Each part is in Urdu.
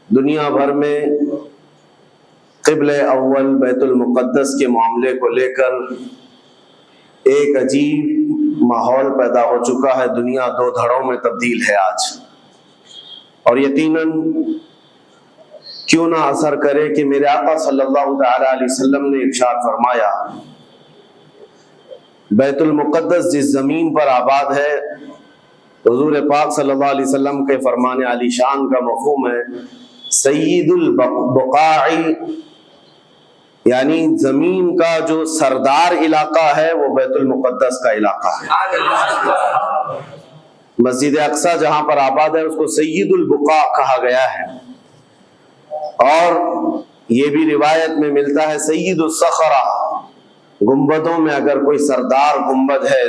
دنیا بھر میں قبلہ اول بیت المقدس کے معاملے کو لے کر ایک عجیب ماحول پیدا ہو چکا ہے. دنیا دو دھڑوں میں تبدیل ہے آج، اور یقیناً کیوں نہ اثر کرے کہ میرے آقا صلی اللہ تعالی علیہ وسلم نے ارشاد فرمایا، بیت المقدس جس زمین پر آباد ہے، حضور پاک صلی اللہ علیہ وسلم کے فرمان علی شان کا مفہوم ہے سید البقاع، یعنی زمین کا جو سردار علاقہ ہے وہ بیت المقدس کا علاقہ ہے. مسجد اقصی جہاں پر آباد ہے اس کو سید البقاع کہا گیا ہے، اور یہ بھی روایت میں ملتا ہے سید الصخرہ، گنبدوں میں اگر کوئی سردار گنبد ہے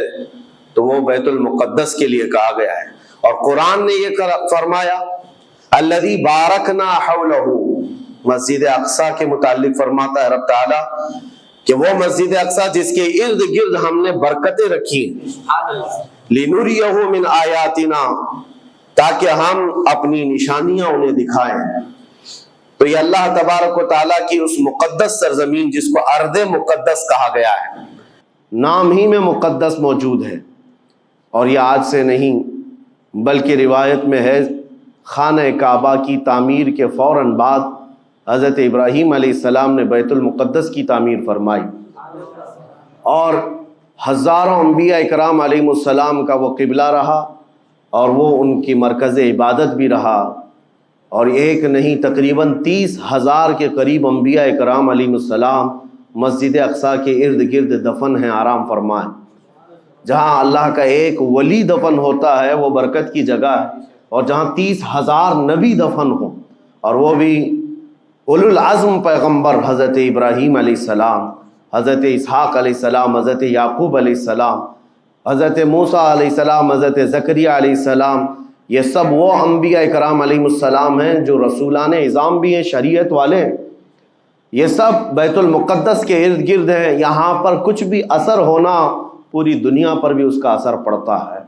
تو وہ بیت المقدس کے لیے کہا گیا ہے. اور قرآن نے یہ فرمایا الذی بارکنا حولہ، مسجد اقصی کے متعلق فرماتا ہے رب تعالیٰ کہ وہ مسجد اقصی جس کے ارد گرد ہم نے برکتیں رکھی لنریہ من آیاتنا، تاکہ ہم اپنی نشانیاں انہیں دکھائیں. تو یہ اللہ تبارک و تعالیٰ کی اس مقدس سرزمین جس کو ارض مقدس کہا گیا ہے، نام ہی میں مقدس موجود ہے. اور یہ آج سے نہیں بلکہ روایت میں ہے خانہ کعبہ کی تعمیر کے فوراً بعد حضرت ابراہیم علیہ السلام نے بیت المقدس کی تعمیر فرمائی، اور ہزاروں انبیاء اکرام علیہ السلام کا وہ قبلہ رہا اور وہ ان کی مرکز عبادت بھی رہا. اور ایک نہیں تقریباً 30,000 کے قریب انبیاء اکرام علیہ السلام مسجد اقصی کے ارد گرد دفن ہیں، آرام فرمائیں. جہاں اللہ کا ایک ولی دفن ہوتا ہے وہ برکت کی جگہ ہے، اور جہاں 30,000 نبی دفن ہوں، اور وہ بھی اولو العزم پیغمبر حضرت ابراہیم علیہ السلام، حضرت اسحاق علیہ السلام، حضرت یعقوب علیہ السلام، حضرت موسیٰ علیہ السلام، حضرت زکریا علیہ السلام، یہ سب وہ انبیاء کرام علیہ السلام ہیں جو رسولان اعظام بھی ہیں، شریعت والے ہیں. یہ سب بیت المقدس کے ارد گرد ہیں. یہاں پر کچھ بھی اثر ہونا پوری دنیا پر بھی اس کا اثر پڑتا ہے.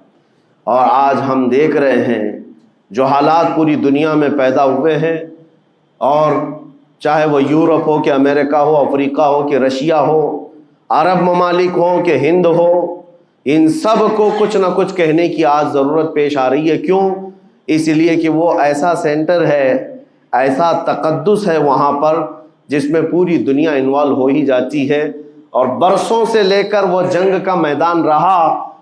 اور آج ہم دیکھ رہے ہیں جو حالات پوری دنیا میں پیدا ہوئے ہیں، اور چاہے وہ یورپ ہو کہ امریکہ ہو، افریقہ ہو کہ رشیا ہو، عرب ممالک ہو کہ ہند ہو، ان سب کو کچھ نہ کچھ کہنے کی آج ضرورت پیش آ رہی ہے. کیوں؟ اس لیے کہ وہ ایسا سینٹر ہے، ایسا تقدس ہے وہاں پر جس میں پوری دنیا انوالو ہو ہی جاتی ہے. اور برسوں سے لے کر وہ جنگ کا میدان رہا،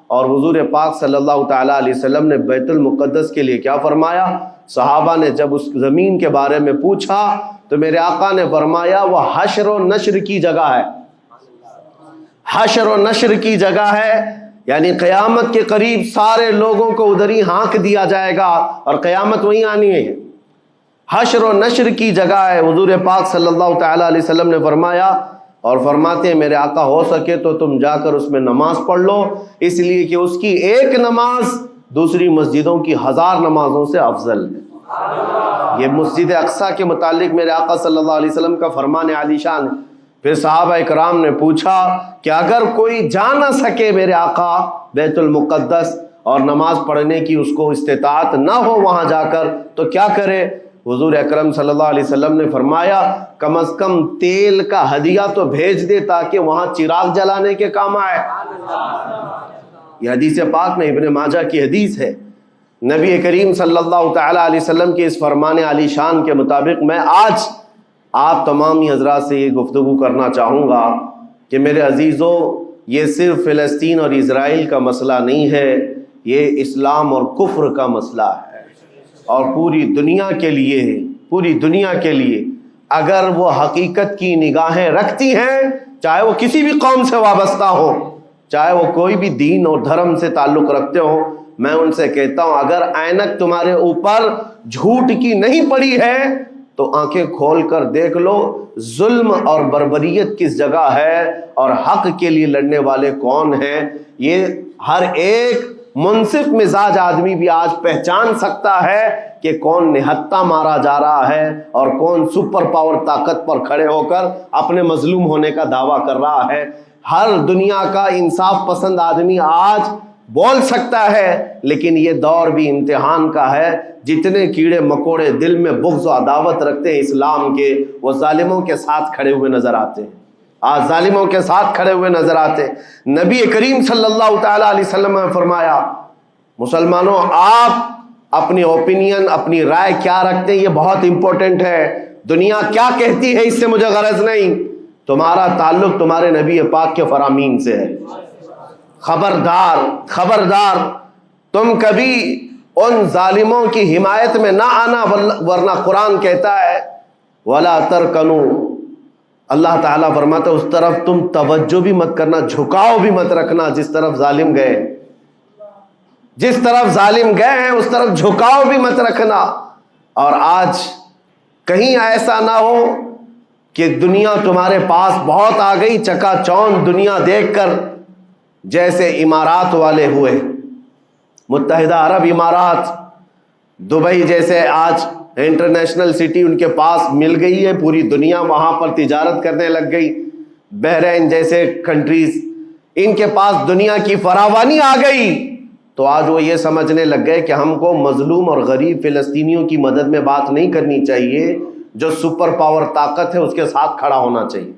اور حضور پاک صلی اللہ تعالیٰ علیہ وسلم نے بیت المقدس کے لیے کیا فرمایا؟ صحابہ نے جب اس زمین کے بارے میں پوچھا تو میرے آقا نے فرمایا وہ حشر و نشر کی جگہ ہے. حشر و نشر کی جگہ ہے، یعنی قیامت کے قریب سارے لوگوں کو ادھر ہی ہانک دیا جائے گا، اور قیامت وہیں آنی ہے. حشر و نشر کی جگہ ہے. حضور پاک صلی اللہ تعالیٰ علیہ وسلم نے فرمایا، اور فرماتے ہیں میرے آقا ہو سکے تو تم جا کر اس میں نماز پڑھ لو، اس لیے کہ اس کی ایک نماز دوسری مسجدوں کی 1000 نمازوں سے افضل ہے. یہ مسجد اقصی کے متعلق میرے آقا صلی اللہ علیہ وسلم کا فرمان عالی شان ہے. پھر صحابہ اکرام نے پوچھا کہ اگر کوئی جا نہ سکے میرے آقا بیت المقدس اور نماز پڑھنے کی اس کو استطاعت نہ ہو وہاں جا کر تو کیا کرے؟ حضور اکرم صلی اللہ علیہ وسلم نے فرمایا کم از کم تیل کا ہدیہ تو بھیج دے تاکہ وہاں چراغ جلانے کے کام آئے. یہ حدیث پاک میں ابن ماجہ کی حدیث ہے. نبی کریم صلی اللہ تعالیٰ علیہ وسلم کے اس فرمان علی شان کے مطابق میں آج آپ تمامی حضرات سے یہ گفتگو کرنا چاہوں گا کہ میرے عزیزو، یہ صرف فلسطین اور اسرائیل کا مسئلہ نہیں ہے، یہ اسلام اور کفر کا مسئلہ ہے. اور پوری دنیا کے لیے اگر وہ حقیقت کی نگاہیں رکھتی ہیں، چاہے وہ کسی بھی قوم سے وابستہ ہو، چاہے وہ کوئی بھی دین اور دھرم سے تعلق رکھتے ہو، میں ان سے کہتا ہوں اگر اینک تمہارے اوپر جھوٹ کی نہیں پڑی ہے تو آنکھیں کھول کر دیکھ لو ظلم اور بربریت کس جگہ ہے اور حق کے لیے لڑنے والے کون ہیں. یہ ہر ایک منصف مزاج آدمی بھی آج پہچان سکتا ہے کہ کون نہتہ مارا جا رہا ہے اور کون سپر پاور طاقت پر کھڑے ہو کر اپنے مظلوم ہونے کا دعویٰ کر رہا ہے. ہر دنیا کا انصاف پسند آدمی آج بول سکتا ہے، لیکن یہ دور بھی امتحان کا ہے۔ جتنے کیڑے مکوڑے دل میں بغض و عداوت رکھتے ہیں اسلام کے، وہ ظالموں کے ساتھ کھڑے ہوئے نظر آتے ہیں، آج ظالموں کے ساتھ کھڑے ہوئے نظر آتے ہیں۔ نبی کریم صلی اللہ تعالی علیہ وسلم نے فرمایا، مسلمانوں آپ اپنی اوپینین، اپنی رائے کیا رکھتے ہیں یہ بہت امپورٹنٹ ہے۔ دنیا کیا کہتی ہے اس سے مجھے غرض نہیں، تمہارا تعلق تمہارے نبی پاک کے فرامین سے ہے۔ خبردار خبردار، تم کبھی ان ظالموں کی حمایت میں نہ آنا، ورنہ قرآن کہتا ہے وَلَا تَرْكَنُوا، اللہ تعالیٰ فرماتا ہے اس طرف تم توجہ بھی مت کرنا، جھکاؤ بھی مت رکھنا، جس طرف ظالم گئے، جس طرف ظالم گئے ہیں اس طرف جھکاؤ بھی مت رکھنا۔ اور آج کہیں ایسا نہ ہو کہ دنیا تمہارے پاس بہت آ گئی، چکا چوند دنیا دیکھ کر، جیسے امارات والے ہوئے، متحدہ عرب امارات، دبئی جیسے آج انٹرنیشنل سٹی ان کے پاس مل گئی ہے، پوری دنیا وہاں پر تجارت کرنے لگ گئی، بحرین جیسے کنٹریز، ان کے پاس دنیا کی فراوانی آ گئی، تو آج وہ یہ سمجھنے لگ گئے کہ ہم کو مظلوم اور غریب فلسطینیوں کی مدد میں بات نہیں کرنی چاہیے، جو سپر پاور طاقت ہے اس کے ساتھ کھڑا ہونا چاہیے،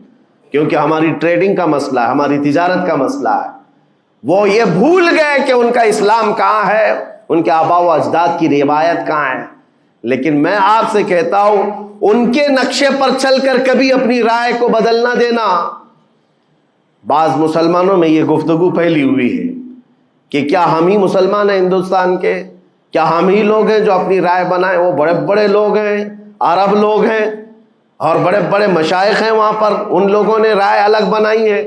کیونکہ ہماری ٹریڈنگ کا مسئلہ ہے، ہماری تجارت کا مسئلہ ہے۔ وہ یہ بھول گئے کہ ان کا اسلام کہاں ہے، ان کے آباء و اجداد کی روایت کہاں ہے۔ لیکن میں آپ سے کہتا ہوں، ان کے نقشے پر چل کر کبھی اپنی رائے کو بدل نہ دینا۔ بعض مسلمانوں میں یہ گفتگو پھیلی ہوئی ہے کہ کیا ہم ہی مسلمان ہیں ہندوستان کے، کیا ہم ہی لوگ ہیں جو اپنی رائے بنائیں؟ وہ بڑے بڑے لوگ ہیں، عرب لوگ ہیں اور بڑے بڑے مشائخ ہیں وہاں پر، ان لوگوں نے رائے الگ بنائی ہے،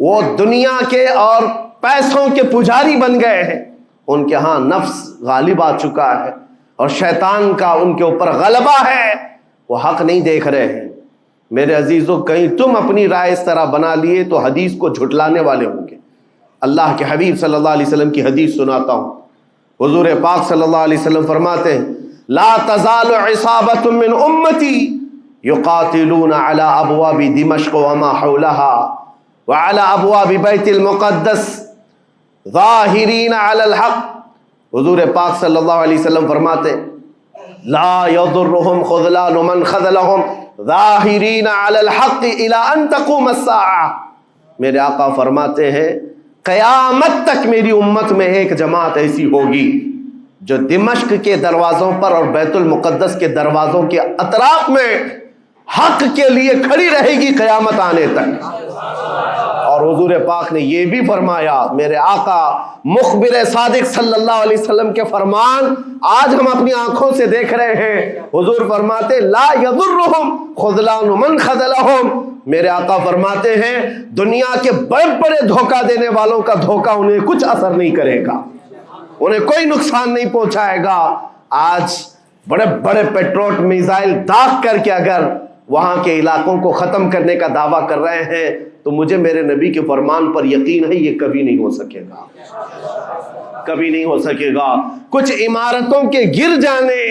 وہ دنیا کے اور پیسوں کے پجاری بن گئے ہیں، ان کے ہاں نفس غالب آ چکا ہے اور شیطان کا ان کے اوپر غلبہ ہے، وہ حق نہیں دیکھ رہے ہیں۔ میرے عزیزوں، کہیں تم اپنی رائے اس طرح بنا لیے تو حدیث کو جھٹلانے والے ہوں گے۔ اللہ کے حبیب صلی اللہ علیہ وسلم کی حدیث سناتا ہوں، حضور پاک صلی اللہ علیہ وسلم فرماتے ہیں لا تزال عصابۃ من امتی یقاتلون علی ابواب دمشق وما حولها وعلى ابواب بیت المقدس ظاہرین علی الحق۔ حضور پاک صلی اللہ علیہ وسلم فرماتے لا یضرهم خذلان من خذلهم ظاہرین علی الحق الى ان تقوم الساعہ۔ میرے آقا فرماتے ہیں قیامت تک میری امت میں ایک جماعت ایسی ہوگی جو دمشق کے دروازوں پر اور بیت المقدس کے دروازوں کے اطراف میں حق کے لیے کھڑی رہے گی قیامت آنے تک۔ اور حضور پاک نے یہ بھی فرمایا، میرے آقا مخبر صادق صلی اللہ علیہ وسلم کے فرمان آج ہم اپنی آنکھوں سے دیکھ رہے ہیں۔ حضور فرماتے لا یضرهم خذلان من خذلهم، میرے آقا فرماتے ہیں دنیا کے بڑے بڑے دھوکہ دینے والوں کا دھوکہ انہیں کچھ اثر نہیں کرے گا، انہیں کوئی نقصان نہیں پہنچائے گا۔ آج بڑے بڑے پیٹروٹ میزائل داغ کر کے اگر وہاں کے علاقوں کو ختم کرنے کا دعویٰ کر رہے ہیں تو مجھے میرے نبی کے فرمان پر یقین ہے یہ کبھی نہیں ہو سکے گا، کبھی نہیں ہو سکے گا۔ کچھ عمارتوں کے گر جانے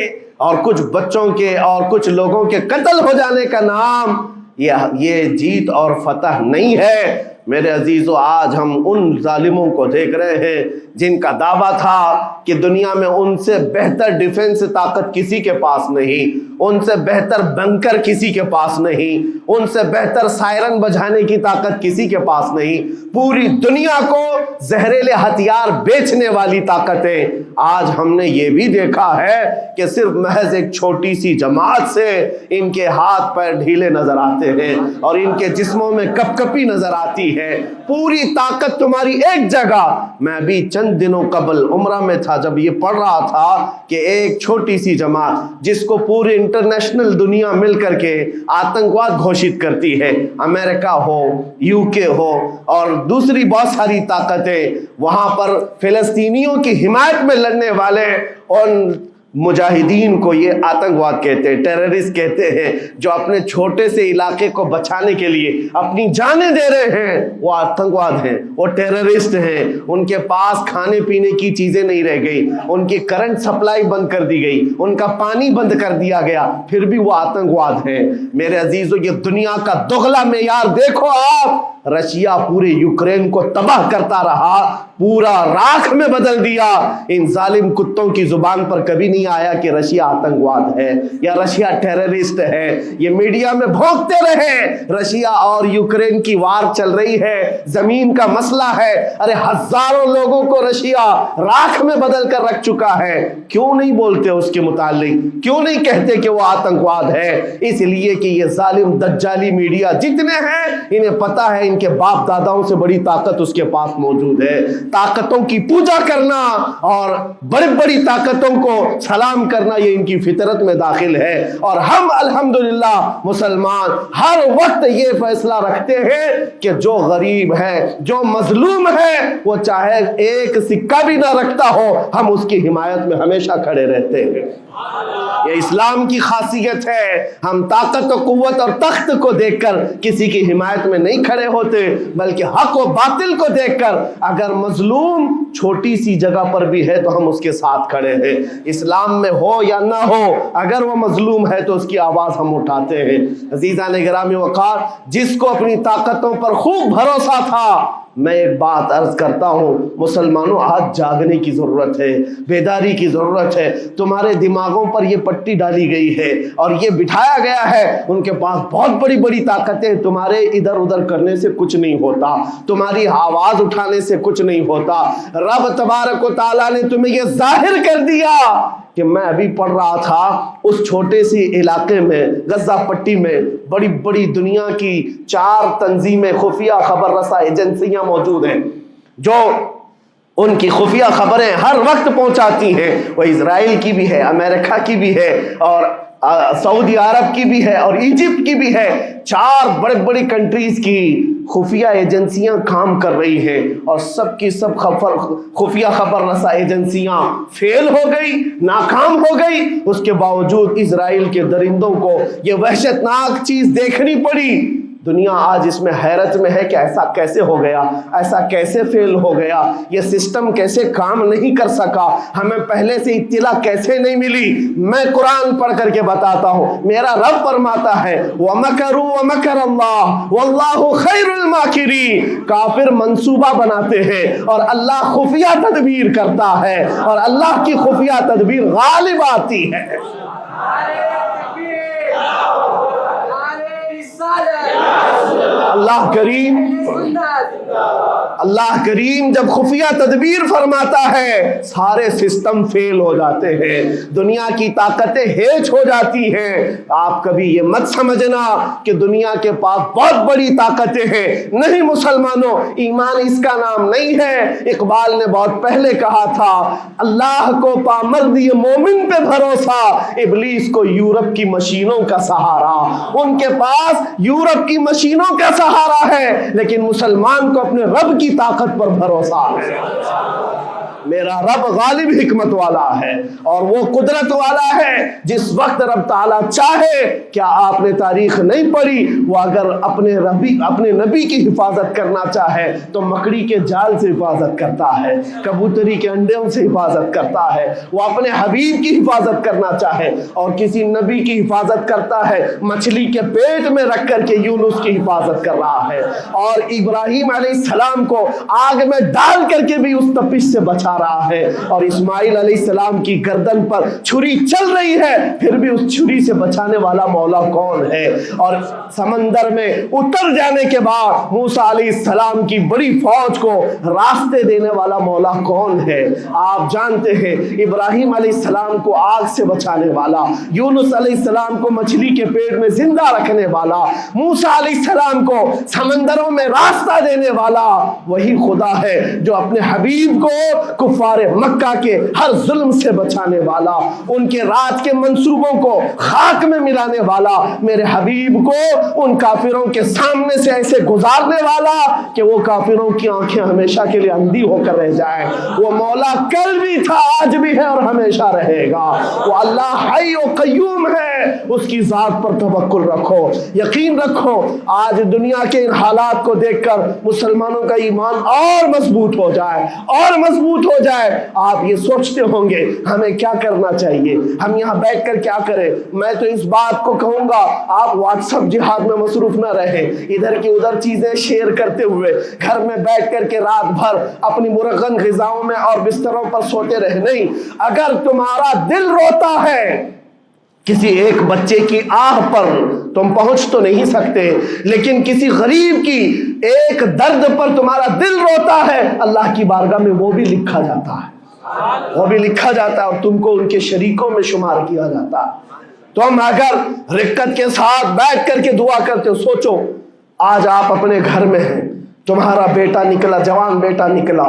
اور کچھ بچوں کے اور کچھ لوگوں کے قتل ہو جانے کا نام یہ جیت اور فتح نہیں ہے۔ میرے عزیزو، آج ہم ان ظالموں کو دیکھ رہے ہیں جن کا دعویٰ تھا کہ دنیا میں ان سے بہتر ڈیفنس طاقت کسی کے پاس نہیں، ان سے بہتر بنکر کسی کے پاس نہیں، ان سے بہتر سائرن بجانے کی طاقت کسی کے پاس نہیں، پوری دنیا کو زہریلے ہتھیار بیچنے والی طاقتیں۔ آج ہم نے یہ بھی دیکھا ہے کہ صرف محض ایک چھوٹی سی جماعت سے ان کے ہاتھ پیر ڈھیلے نظر آتے ہیں اور ان کے جسموں میں کپ کپی نظر آتی ہے۔ پوری طاقت تمہاری ایک جگہ۔ میں بھی چند دنوں قبل عمرہ میں تھا، جب یہ پڑھ رہا تھا کہ ایک چھوٹی سی جماعت جس کو پوری انٹرنیشنل دنیا مل کر کے آتنکواد گھوشت کرتی ہے، امریکہ ہو، یو کے ہو اور دوسری بہت ساری طاقتیں، وہاں پر فلسطینیوں کی حمایت میں لڑنے والے ان مجاہدین کو یہ آتنکواد کہتے ہیں، ٹیررسٹ کہتے ہیں، جو اپنے چھوٹے سے علاقے کو بچانے کے لیے اپنی جانیں دے رہے ہیں، وہ آتنکواد ہیں، وہ ٹیررسٹ ہیں۔ ان کے پاس کھانے پینے کی چیزیں نہیں رہ گئی، ان کی کرنٹ سپلائی بند کر دی گئی، ان کا پانی بند کر دیا گیا، پھر بھی وہ آتنکواد ہیں۔ میرے عزیزو، یہ دنیا کا دغلا معیار دیکھو آپ۔ رشیا پورے یوکرین کو تباہ کرتا رہا، پورا راکھ میں بدل دیا۔ ان ظالم کتوں کی زبان پر کبھی نہیں آیا کہ رشیا آتنکواد ہے یا رشیا ٹیررسٹ ہے۔ یہ میڈیا میں بھونکتے رہے رشیا اور یوکرین کی وار چل رہی ہے، زمین کا مسئلہ ہے۔ ارے ہزاروں لوگوں کو رشیا راکھ میں بدل کر رکھ چکا ہے، کیوں نہیں بولتے اس کے متعلق؟ کیوں نہیں کہتے کہ وہ آتنکواد ہے؟ اس لیے کہ یہ ظالم دجالی میڈیا جتنے ہیں انہیں پتا ہے ان کے باپ داداؤں سے بڑی طاقت اس کے پاس موجود ہے۔ طاقتوں کی پوجا کرنا اور بڑی بڑی طاقتوں کو سلام کرنا یہ ان کی فطرت میں داخل ہے، اور ہم الحمدللہ مسلمان ہر وقت یہ فیصلہ رکھتے ہیں کہ جو غریب ہے، جو مظلوم ہے، وہ چاہے ایک سکہ بھی نہ رکھتا ہو، ہم اس کی حمایت میں ہمیشہ کھڑے رہتے ہیں۔ یہ اسلام کی خاصیت ہے، ہم طاقت و قوت اور تخت کو دیکھ کر کسی کی حمایت میں نہیں کھڑے ہوتے، بلکہ حق و باطل کو دیکھ کر اگر مظلوم چھوٹی سی جگہ پر بھی ہے تو ہم اس کے ساتھ کھڑے ہیں۔ اسلام میں ہو یا نہ ہو، اگر وہ مظلوم ہے تو اس کی آواز ہم اٹھاتے ہیں۔ عزیزان گرامی وقار، جس کو اپنی طاقتوں پر خوب بھروسہ تھا، میں ایک بات عرض کرتا ہوں مسلمانوں، آج جاگنے کی ضرورت ہے، بیداری کی ضرورت ہے۔ تمہارے دماغوں پر یہ پٹی ڈالی گئی ہے اور یہ بٹھایا گیا ہے ان کے پاس بہت بڑی بڑی طاقتیں، تمہارے ادھر ادھر کرنے سے کچھ نہیں ہوتا، تمہاری آواز اٹھانے سے کچھ نہیں ہوتا۔ رب تبارک و تعالیٰ نے تمہیں یہ ظاہر کر دیا کہ میں ابھی پڑھ رہا تھا اس چھوٹے سی علاقے میں، غزہ پٹی میں بڑی بڑی دنیا کی 4 تنظیمیں، خفیہ خبر رساں ایجنسیاں موجود ہیں جو ان کی خفیہ خبریں ہر وقت پہنچاتی ہیں۔ وہ اسرائیل کی بھی ہے، امریکہ کی بھی ہے، اور سعودی عرب کی بھی ہے، اور ایجپٹ کی بھی ہے۔ 4 بڑے بڑی کنٹریز کی خفیہ ایجنسیاں کام کر رہی ہیں، اور سب کی سب خفیہ خبر رساں ایجنسیاں فیل ہو گئی، ناکام ہو گئی۔ اس کے باوجود اسرائیل کے درندوں کو یہ وحشتناک چیز دیکھنی پڑی۔ دنیا آج اس میں حیرت میں ہے کہ ایسا کیسے ہو گیا، ایسا کیسے فیل ہو گیا، یہ سسٹم کیسے کام نہیں کر سکا، ہمیں پہلے سے اطلاع کیسے نہیں ملی۔ میں قرآن پڑھ کر کے بتاتا ہوں، میرا رب فرماتا ہے وَمَكَرُوا وَمَكَرَ اللَّهُ وَاللَّهُ خَيْرُ الْمَاكِرِينَ۔ کافر منصوبہ بناتے ہیں اور اللہ خفیہ تدبیر کرتا ہے، اور اللہ کی خفیہ تدبیر غالب آتی ہے۔ اللہ کریم جب خفیہ تدبیر فرماتا ہے سارے سسٹم فیل ہو جاتے ہیں، دنیا کی طاقتیں ہیچ ہو جاتی ہیں۔ آپ کبھی یہ مت سمجھنا کہ دنیا کے پاس بہت بڑی طاقتیں ہیں، نہیں مسلمانوں، ایمان اس کا نام نہیں ہے۔ اقبال نے بہت پہلے کہا تھا، اللہ کو پامرد یہ مومن پہ بھروسہ، ابلیس کو یورپ کی مشینوں کا سہارا۔ ان کے پاس یورپ کی مشینوں کا سہارا ہے، لیکن مسلمان کو اپنے رب کی طاقت پر بھروسہ ہے۔ میرا رب غالب حکمت والا ہے اور وہ قدرت والا ہے۔ جس وقت رب تعالیٰ چاہے، کیا آپ نے تاریخ نہیں پڑھی، وہ اگر اپنے نبی کی حفاظت کرنا چاہے تو مکڑی کے جال سے حفاظت کرتا ہے، کبوتری کے انڈوں سے حفاظت کرتا ہے۔ وہ اپنے حبیب کی حفاظت کرنا چاہے اور کسی نبی کی حفاظت کرتا ہے، مچھلی کے پیٹ میں رکھ کر کے یونس کی حفاظت کر رہا ہے، اور ابراہیم علیہ السلام کو آگ میں ڈال کر کے بھی اس تپش سے بچا رہا ہے، اور اسماعیل علیہ السلام کی گردن پر چھری چل رہی ہے، پھر بھی اس چھری سے بچانے والا مولا کون ہے؟ اور سمندر میں اتر جانے کے بعد موسیٰ علیہ السلام کی بڑی فوج کو راستے دینے والا مولا کون ہے؟ آپ جانتے ہیں ابراہیم علیہ السلام کو آگ سے بچانے والا، یونس علیہ السلام کو مچھلی کے پیٹ میں زندہ رکھنے والا، موسیٰ علیہ السلام کو سمندروں میں راستہ دینے والا وہی خدا ہے جو اپنے حبیب کو کفار مکہ کے ہر ظلم سے بچانے والا، ان کے رات کے منصوبوں کو خاک میں ملانے والا، میرے حبیب کو ان کافروں کے سامنے سے ایسے گزارنے والا کہ وہ کافروں کی آنکھیں ہمیشہ کے لیے اندھی ہو کر رہ جائیں۔ وہ مولا کل بھی تھا، آج بھی ہے اور ہمیشہ رہے گا۔ وہ اللہ حی و قیوم ہے، ہے اس کی ذات پر توکل رکھو، یقین رکھو۔ آج دنیا کے ان حالات کو دیکھ کر مسلمانوں کا ایمان اور مضبوط ہو جائے، اور مضبوط ہو جائے۔ آپ یہ سوچتے ہوں گے ہمیں کیا کرنا چاہیے، ہم یہاں بیٹھ کر کیا کریں؟ میں تو اس بات کو کہوں گا آپ واٹس ایپ جہاد میں مصروف نہ رہیں، ادھر کی ادھر چیزیں شیئر کرتے ہوئے گھر میں بیٹھ کر کے رات بھر اپنی مرغن غذاؤں میں اور بستروں پر سوتے رہے نہیں۔ اگر تمہارا دل روتا ہے، کسی ایک بچے کی آہ پر تم پہنچ تو نہیں سکتے، لیکن کسی غریب کی ایک درد پر تمہارا دل روتا ہے، اللہ کی بارگاہ میں وہ بھی لکھا جاتا ہے، وہ بھی لکھا جاتا ہے اور تم کو ان کے شریکوں میں شمار کیا جاتا ہے۔ تم اگر رقت کے ساتھ بیٹھ کر کے دعا کرتے ہو، سوچو آج آپ اپنے گھر میں ہیں، تمہارا بیٹا نکلا، جوان بیٹا نکلا،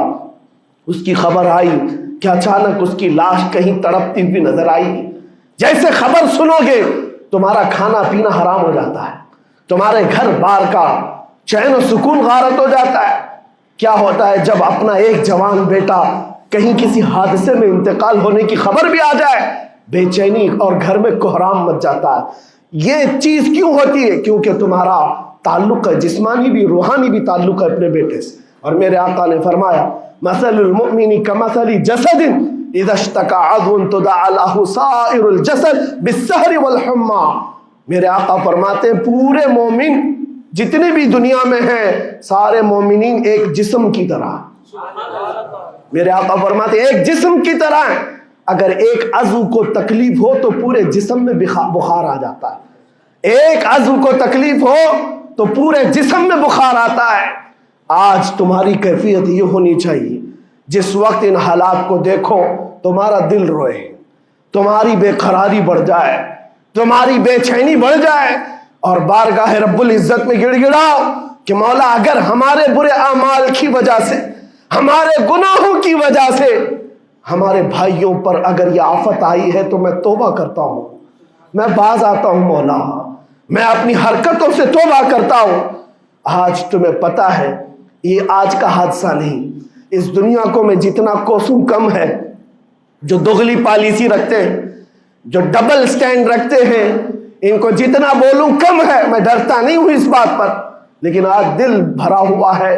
اس کی خبر آئی کہ اچانک اس کی لاش کہیں تڑپتی ہوئی نظر آئی، جیسے خبر سنو گے تمہارا کھانا پینا حرام ہو جاتا ہے، تمہارے گھر بار کا چین و سکون غارت ہو جاتا ہے۔ کیا ہوتا ہے جب اپنا ایک جوان بیٹا کہیں کسی حادثے میں انتقال ہونے کی خبر بھی آ جائے، بے چینی اور گھر میں کوہرام مچ جاتا ہے۔ یہ چیز کیوں ہوتی ہے؟ کیونکہ تمہارا تعلق ہے، جسمانی بھی روحانی بھی تعلق ہے اپنے بیٹے سے۔ اور میرے آقا نے فرمایا مثل المؤمن کمثل جسد اذا اشتكى عضو تداعى له سائر الجسد بالسهر والحمى۔ میرے آقا فرماتے ہیں پورے مومن جتنے بھی دنیا میں ہیں، سارے مومنین ایک جسم کی طرح، میرے آقا فرماتے ہیں ایک جسم کی طرح ہیں، اگر ایک عضو کو تکلیف ہو تو پورے جسم میں بخار آ جاتا ہے، ایک عضو کو تکلیف ہو تو پورے جسم میں بخار آتا ہے۔ آج تمہاری کیفیت یہ ہونی چاہیے، جس وقت ان حالات کو دیکھو تمہارا دل روئے، تمہاری بے قراری بڑھ جائے، تمہاری بے چینی بڑھ جائے، اور بارگاہ رب العزت میں گڑ گڑاؤ کہ مولا اگر ہمارے برے اعمال کی وجہ سے، ہمارے گناہوں کی وجہ سے ہمارے بھائیوں پر اگر یہ آفت آئی ہے تو میں توبہ کرتا ہوں، میں باز آتا ہوں مولا، میں اپنی حرکتوں سے توبہ کرتا ہوں۔ آج تمہیں پتہ ہے یہ آج کا حادثہ نہیں، اس دنیا کو میں جتنا کوسوں کم ہے جو دغلی پالیسی رکھتے ہیں، جو ڈبل سٹینڈ رکھتے ہیں، ان کو جتنا بولوں کم ہے، میں ڈرتا نہیں ہوں اس بات پر، لیکن آج دل بھرا ہوا ہے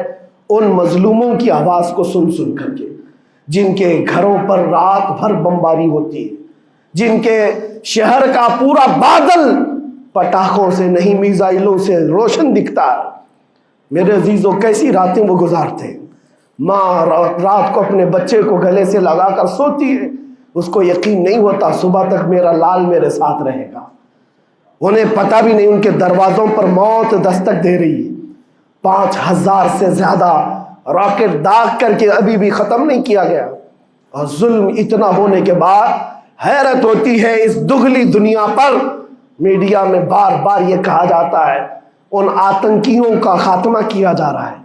ان مظلوموں کی آواز کو سن سن کر کے، جن کے گھروں پر رات بھر بمباری ہوتی ہے، جن کے شہر کا پورا بادل پٹاخوں سے نہیں میزائلوں سے روشن دکھتا ہے۔ میرے عزیزوں کیسی راتیں وہ گزارتے ہیں، ماں رات کو اپنے بچے کو گلے سے لگا کر سوتی ہے، اس کو یقین نہیں ہوتا صبح تک میرا لال میرے ساتھ رہے گا، انہیں پتہ بھی نہیں ان کے دروازوں پر موت دستک دے رہی ہے۔ 5000 سے زیادہ راکٹ داغ کر کے ابھی بھی ختم نہیں کیا گیا، اور ظلم اتنا ہونے کے بعد حیرت ہوتی ہے اس دگلی دنیا پر میڈیا میں بار بار یہ کہا جاتا ہے ان آتنکیوں کا خاتمہ کیا جا رہا ہے،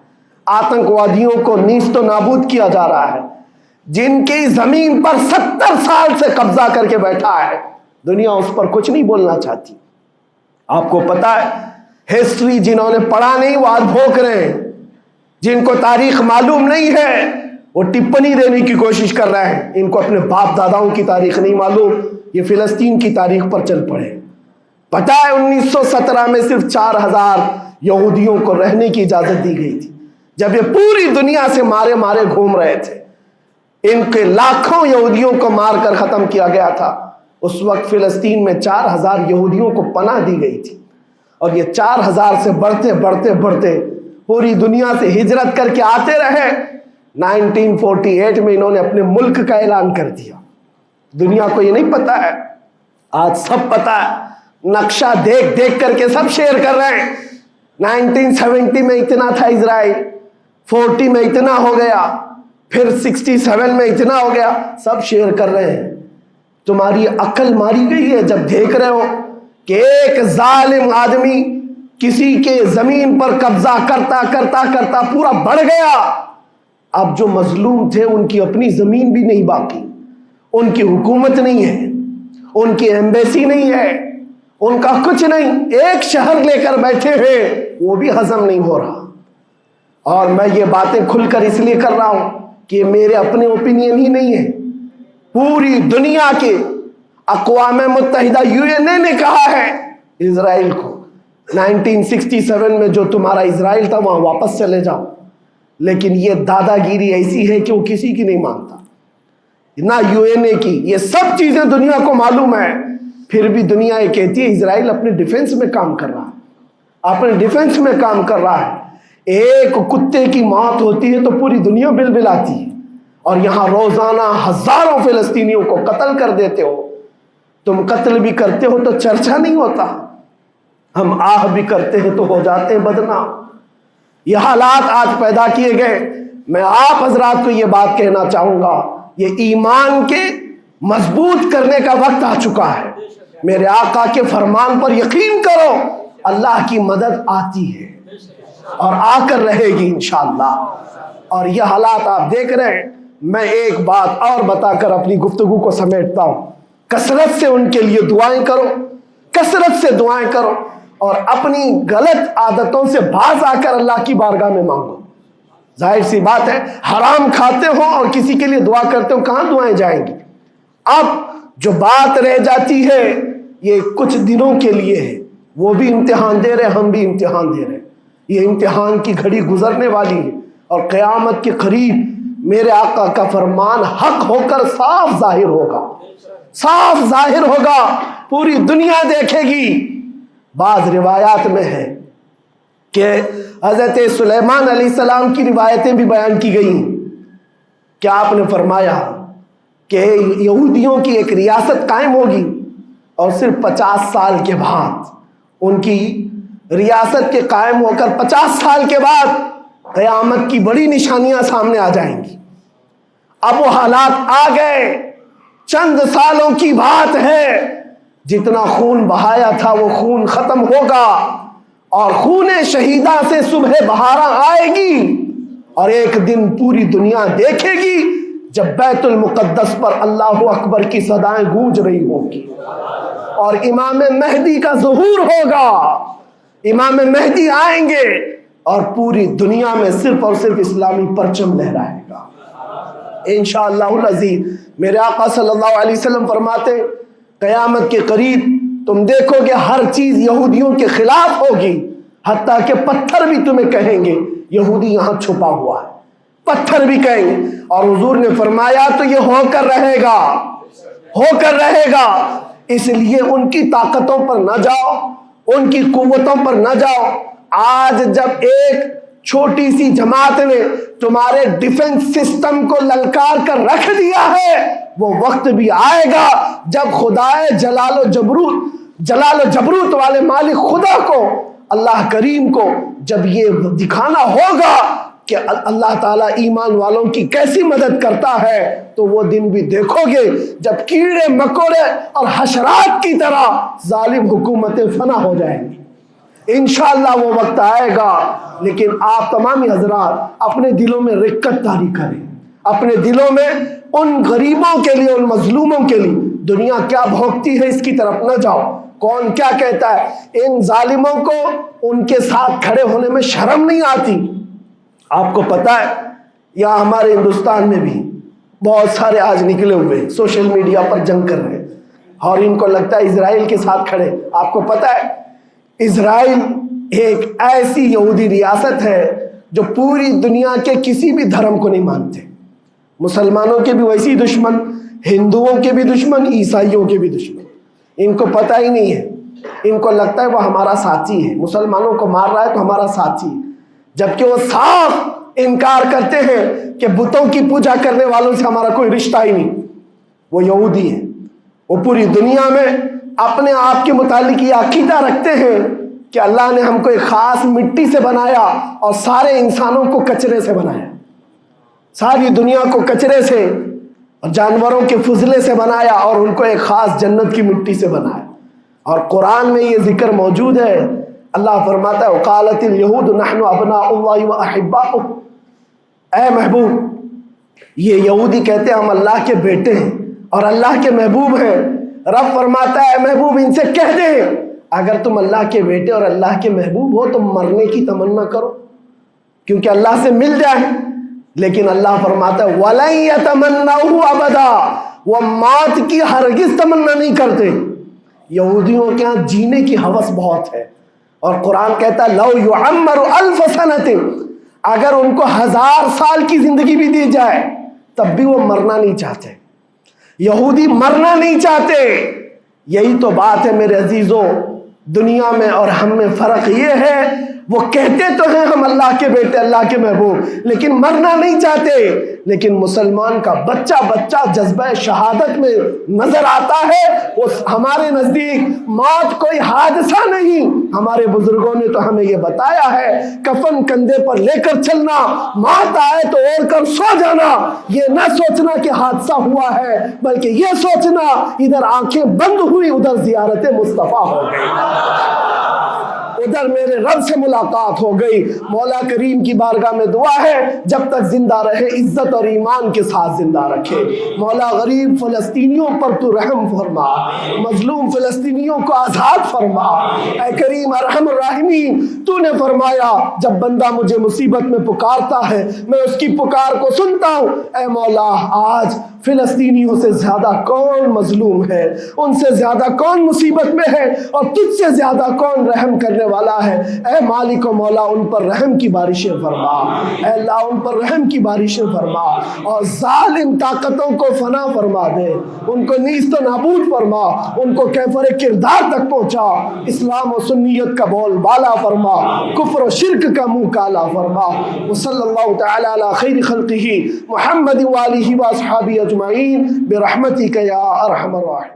آتنکوادیوں کو نیست و نابود کیا جا رہا ہے، جن کی زمین پر 70 سال سے قبضہ کر کے بیٹھا ہے، دنیا اس پر کچھ نہیں بولنا چاہتی۔ آپ کو پتا ہے ہسٹری جنہوں نے پڑھا نہیں وہ آج بھوک رہے ہیں، جن کو تاریخ معلوم نہیں ہے وہ ٹپنی دینے کی کوشش کر رہے ہیں، ان کو اپنے باپ داداؤں کی تاریخ نہیں معلوم، یہ فلسطین کی تاریخ پر چل پڑے۔ پتہ ہے 1917 میں صرف 4000 یہودیوں کو رہنے کی اجازت دی گئی تھی، جب یہ پوری دنیا سے مارے مارے گھوم رہے تھے، ان کے لاکھوں یہودیوں کو مار کر ختم کیا گیا تھا۔ اس وقت فلسطین میں 4000 یہودیوں کو پناہ دی گئی تھی، اور یہ 4000 سے بڑھتے بڑھتے بڑھتے پوری دنیا سے ہجرت کر کے آتے رہے۔ 1948 میں انہوں نے اپنے ملک کا اعلان کر دیا۔ دنیا کو یہ نہیں پتا ہے، آج سب پتا ہے، نقشہ دیکھ دیکھ کر کے سب شیئر کر رہے ہیں۔ 1970 میں اتنا تھا اسرائیل، 40 میں اتنا ہو گیا، پھر 67 میں اتنا ہو گیا، سب شیئر کر رہے ہیں۔ تمہاری عقل ماری گئی ہے جب دیکھ رہے ہو کہ ایک ظالم آدمی کسی کے زمین پر قبضہ کرتا کرتا کرتا پورا بڑھ گیا۔ اب جو مظلوم تھے ان کی اپنی زمین بھی نہیں باقی، ان کی حکومت نہیں ہے، ان کی ایمبیسی نہیں ہے، ان کا کچھ نہیں، ایک شہر لے کر بیٹھے ہیں، وہ بھی ہضم نہیں ہو رہا۔ اور میں یہ باتیں کھل کر اس لیے کر رہا ہوں کہ میرے اپنے اوپینین ہی نہیں ہے، پوری دنیا کے اقوام متحدہ UN نے کہا ہے اسرائیل کو 1967 میں جو تمہارا اسرائیل تھا وہاں واپس چلے جاؤ، لیکن یہ دادا گیری ایسی ہے کہ وہ کسی کی نہیں مانتا، نہ UN کی، یہ سب چیزیں دنیا کو معلوم ہے، پھر بھی دنیا یہ کہتی ہے اسرائیل اپنے ڈیفنس میں کام کر رہا ہے، اپنے ڈیفنس میں کام کر رہا ہے۔ ایک کتے کی موت ہوتی ہے تو پوری دنیا بلبلاتی ہے، اور یہاں روزانہ ہزاروں فلسطینیوں کو قتل کر دیتے ہو، تم قتل بھی کرتے ہو تو چرچا نہیں ہوتا، ہم آہ بھی کرتے ہیں تو ہو جاتے ہیں بدنام۔ یہ حالات آج پیدا کیے گئے۔ میں آپ حضرات کو یہ بات کہنا چاہوں گا، یہ ایمان کے مضبوط کرنے کا وقت آ چکا ہے۔ میرے آقا کے فرمان پر یقین کرو، اللہ کی مدد آتی ہے اور آ کر رہے گی انشاءاللہ۔ اور یہ حالات آپ دیکھ رہے ہیں۔ میں ایک بات اور بتا کر اپنی گفتگو کو سمیٹتا ہوں، کثرت سے ان کے لیے دعائیں کرو، کثرت سے دعائیں کرو، اور اپنی غلط عادتوں سے باز آ کر اللہ کی بارگاہ میں مانگو۔ ظاہر سی بات ہے، حرام کھاتے ہو اور کسی کے لیے دعا کرتے ہو، کہاں دعائیں جائیں گی؟ اب جو بات رہ جاتی ہے یہ کچھ دنوں کے لیے ہے، وہ بھی امتحان دے رہے، ہم بھی امتحان دے رہے، یہ امتحان کی گھڑی گزرنے والی ہے، اور قیامت کے قریب میرے آقا کا فرمان حق ہو کر صاف ظاہر ہوگا، صاف ظاہر ہوگا، پوری دنیا دیکھے گی۔ بعض روایات میں ہے کہ حضرت سلیمان علیہ السلام کی روایتیں بھی بیان کی گئی، کہ آپ نے فرمایا کہ یہودیوں کی ایک ریاست قائم ہوگی، اور صرف 50 سال کے بعد ان کی ریاست کے قائم ہو کر 50 سال کے بعد قیامت کی بڑی نشانیاں سامنے آ جائیں گی۔ اب وہ حالات آ گئے، چند سالوں کی بات ہے، جتنا خون بہایا تھا وہ خون ختم ہوگا، اور خون شہیدہ سے صبح بہارا آئے گی، اور ایک دن پوری دنیا دیکھے گی جب بیت المقدس پر اللہ اکبر کی صدائیں گونج رہی ہوں گی، اور امام مہدی کا ظہور ہوگا، امام مہدی آئیں گے، اور پوری دنیا میں صرف اور صرف اسلامی پرچم لہرائے گا انشاءاللہ العزیز۔ میرے آقا صلی اللہ علیہ وسلم فرماتے قیامت کے قریب تم دیکھو گے ہر چیز یہودیوں کے خلاف ہوگی، حتیٰ کہ پتھر بھی تمہیں کہیں گے یہودی یہاں چھپا ہوا ہے، پتھر بھی کہیں گے، اور حضور نے فرمایا تو یہ ہو کر رہے گا، ہو کر رہے گا۔ اس لیے ان کی طاقتوں پر نہ جاؤ، ان کی قوتوں پر نہ جاؤ۔ آج جب ایک چھوٹی سی جماعت نے تمہارے ڈیفنس سسٹم کو للکار کر رکھ دیا ہے، وہ وقت بھی آئے گا جب خدائے جلال و جبروت والے مالک خدا کو، اللہ کریم کو، جب یہ دکھانا ہوگا کہ اللہ تعالیٰ ایمان والوں کی کیسی مدد کرتا ہے، تو وہ دن بھی دیکھو گے جب کیڑے مکوڑے اور حشرات کی طرح ظالم حکومتیں فنا ہو جائیں گی۔ انشاءاللہ وہ وقت آئے گا، لیکن آپ تمامی حضرات اپنے دلوں میں رقت طاری کریں، اپنے دلوں میں ان غریبوں کے لیے، ان مظلوموں کے لیے دنیا کیا بھوگتی ہے اس کی طرف نہ جاؤ، کون کیا کہتا ہے، ان ظالموں کو ان کے ساتھ کھڑے ہونے میں شرم نہیں آتی۔ آپ کو پتہ ہے یہاں ہمارے ہندوستان میں بھی بہت سارے آج نکلے ہوئے سوشل میڈیا پر جنگ کر رہے، اور ان کو لگتا ہے اسرائیل کے ساتھ کھڑے۔ آپ کو پتہ ہے اسرائیل ایک ایسی یہودی ریاست ہے جو پوری دنیا کے کسی بھی دھرم کو نہیں مانتے، مسلمانوں کے بھی ویسی دشمن، ہندوؤں کے بھی دشمن، عیسائیوں کے بھی دشمن۔ ان کو پتہ ہی نہیں ہے، ان کو لگتا ہے وہ ہمارا ساتھی ہے، مسلمانوں کو مار رہا ہے تو ہمارا ساتھی، جبکہ وہ صاف انکار کرتے ہیں کہ بتوں کی پوجا کرنے والوں سے ہمارا کوئی رشتہ ہی نہیں، وہ یہودی ہیں۔ وہ پوری دنیا میں اپنے آپ کے متعلق یہ عقیدہ رکھتے ہیں کہ اللہ نے ہم کو ایک خاص مٹی سے بنایا اور سارے انسانوں کو کچرے سے بنایا، ساری دنیا کو کچرے سے اور جانوروں کے فضلے سے بنایا، اور ان کو ایک خاص جنت کی مٹی سے بنایا۔ اور قرآن میں یہ ذکر موجود ہے، اللہ فرماتا ہے وقالت اليہود نحن ابناء اللہ واحباؤہ، اے محبوب یہ یہودی کہتے ہیں ہم اللہ کے بیٹے ہیں اور اللہ کے محبوب ہیں۔ رب فرماتا ہے اے محبوب ان سے کہہ دیں اگر تم اللہ کے بیٹے اور اللہ کے محبوب ہو تو مرنے کی تمنا کرو، کیونکہ اللہ سے مل جائے۔ لیکن اللہ فرماتا ہے وَلَن يَتَمَنَّوْهُ أَبَدًا، وہ موت کی ہرگز تمنا نہیں کرتے۔ یہودیوں کے ہاں جینے کی ہوس بہت ہے، اور قرآن کہتا ہے لو یعمر الف سنۃ، اگر ان کو 1000 سال کی زندگی بھی دی جائے تب بھی وہ مرنا نہیں چاہتے۔ یہودی مرنا نہیں چاہتے۔ یہی تو بات ہے میرے عزیزوں، دنیا میں اور ہم میں فرق یہ ہے، وہ کہتے تو ہیں ہم اللہ کے بیٹے، اللہ کے محبوب، لیکن مرنا نہیں چاہتے۔ لیکن مسلمان کا بچہ بچہ جذبہ شہادت میں نظر آتا ہے۔ وہ ہمارے نزدیک موت کوئی حادثہ نہیں۔ ہمارے بزرگوں نے تو ہمیں یہ بتایا ہے، کفن کندھے پر لے کر چلنا، موت آئے تو اوڑھ کر سو جانا۔ یہ نہ سوچنا کہ حادثہ ہوا ہے، بلکہ یہ سوچنا ادھر آنکھیں بند ہوئی، ادھر زیارت مصطفیٰ ہو گئی، ادھر میرے رب سے ملاقات ہو گئی۔ مولا کریم کی بارگاہ میں دعا ہے جب تک زندہ رہے عزت اور ایمان کے ساتھ زندہ رکھے۔ مولا غریب فلسطینیوں پر تو رحم فرما، مظلوم فلسطینیوں کو آزاد فرما۔ اے کریم ارحم الراحمین، تو نے فرمایا جب بندہ مجھے مصیبت میں پکارتا ہے میں اس کی پکار کو سنتا ہوں۔ اے مولا آج فلسطینیوں سے زیادہ کون مظلوم ہے، ان سے زیادہ کون مصیبت میں ہے، اور تجھ سے زیادہ کون رحم کرنے والا ہے۔ اے مالک و مولا ان پر رحم کی بارشیں فرما، اے اللہ ان پر رحم کی بارشیں فرما، اور ظالم طاقتوں کو فنا فرما دے، ان کو نیست و نابود فرما، ان کو کیفر کردار تک پہنچا، اسلام و سنیت کا بول بالا فرما، کفر و شرک کا منہ کالا فرما۔ وصلی اللہ تعالی علی خیر خلقہ محمد وآلہ واصحابہ اجمعین برحمتک یا ارحم الراحمین۔